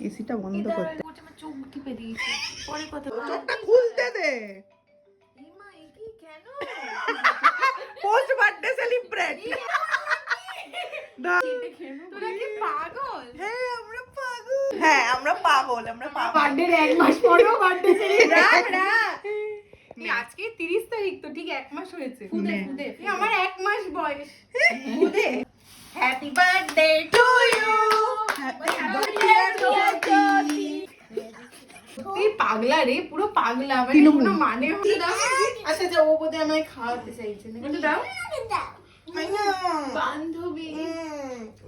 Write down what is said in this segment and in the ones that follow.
এসিটা বন্ধ করতে। চোখ টিপে দিয়েছি, পরে কথা। চোখটা খুলতে দে। এমা কি কেন? Post birthday celebrate. তোরা কি পাগল? হ্যাঁ আমরা পাগল। হ্যাঁ আমরা পাগল, আমরা পাগল। বার্থডে 1 মাস পরেও বার্থডে সেলিব্রেট না। আজকে 30 তারিখ, তো ঠিক 1 মাস হয়েছে। ফুদে ফুদে আমার 1 মাস বয়স। ফুদে happy birthday to you. Happy birthday to you. তুই পাগলা রে, পুরো পাগলা, মানে কোনো মানে হলো না। আচ্ছা যে ও বোধহয় আমায় খাওয়াতে চাইছে না। একটু দাও বান্ধবী।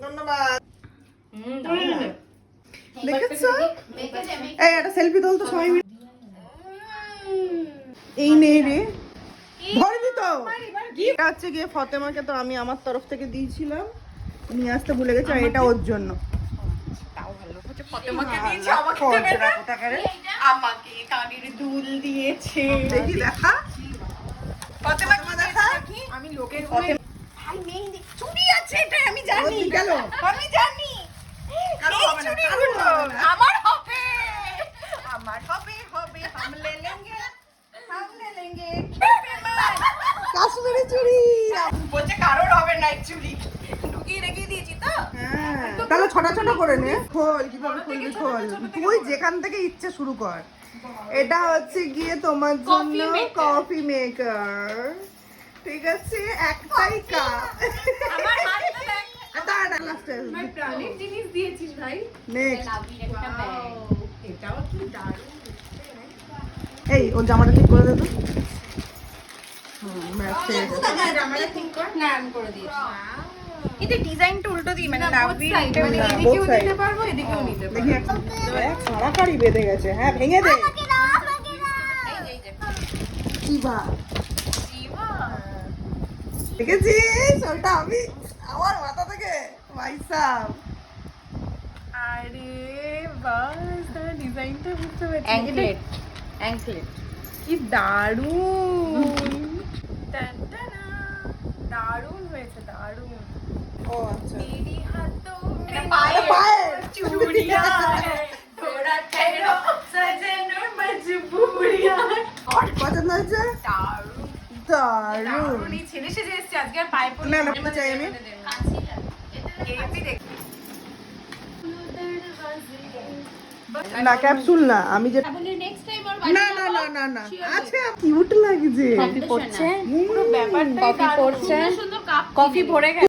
ধন্যবাদ। দেখেছো? এই একটা সেলফি তোল তো সবাই মিলে। এই নে রে, ধরবি তো। এটা হচ্ছে গিয়ে ফতেমাকে তো আমি আমার তরফ থেকে দিয়েছিলাম, নিয়ে আসতে ভুলে গেছি, আর এটা ওর জন্য। তাও ভালো হচ্ছে, ফতেমাকে দিয়েছে, আমাকে দেবে না। আমাকে কানের দুল দিয়েছে। দেখি দেখা ফতেমা দেখা। আমি লোকের ঘরে ভাই মেহেন্দি চুড়ি আছে, এটা আমি জানি। গেল আমি জানি। কারো হবে না, কারো হবে না। আমার হবে, আমার হবে হবে। হাম লে লেঙ্গে, হাম লে লেঙ্গে। কাশ্মীরি চুড়ি। বলছে কারোর হবে না চুড়ি। ঢুকিয়ে রেখে দিয়েছি তো। হ্যাঁ তাহলে ছোট ছোট করে নে। খোল, কিভাবে খুলবি খোল। তুই যেখান থেকে ইচ্ছে শুরু কর। এটা হচ্ছে গিয়ে তোমার জন্য কফি মেকার, ঠিক আছে? একটাই কাপ। আমার হাতটা দেখ। দাঁড়া লাস্টে ভাই প্রাণের জিনিস দিয়েছিস ভাই। নেক্সট। এটাও কি দারুণ। এই ওর জামাটা ঠিক করে দে তো। ব্যাস ঠিক আছে। জামাটা ঠিক কর। না আমি করে দিয়েছি। এটা ডিজাইনটা উল্টো দিই, মানে লাভি হ্যাঁ, এদিকেও both side। নিতে পারবো, এদিকেও নিতে পারবো। দেখি একটা দেখ, সারা কারি বেঁধে গেছে। হ্যাঁ ভেঙে দে। এই যে চিবা জিবা। দেখেছিস ওটা আমি আমার মাথা থেকে পয়সা। আরে বাস, তার ডিজাইনটা বুঝতে পারছি। অ্যাঙ্কলেট কি দারুণ। টানটানা, দারুণ হয়েছে, দারুণ। ও আচ্ছা। मेरी हाथों में पायल। चूड़ियां हैं, थोड़ा ठहरो सजन मजबूरियां। और পছন্দ হয়েছে? दारुण দারুণ। दारुण। এই ছেলে সেজে এসেছে আজকে, আর পায়ে পড়ে না, না, এটা চাই আমি। এই দেখ। না ক্যাপসুল না, আমি যে নেক্সট টাইম ওর না না না না না আচ্ছা কিউট লাগছে। কফি পড়ছে, পুরো ব্যাপারটাই কফি দারুণ। পড়ছে। সুন্দর সুন্দর কাপ কফি ভরে গেছে।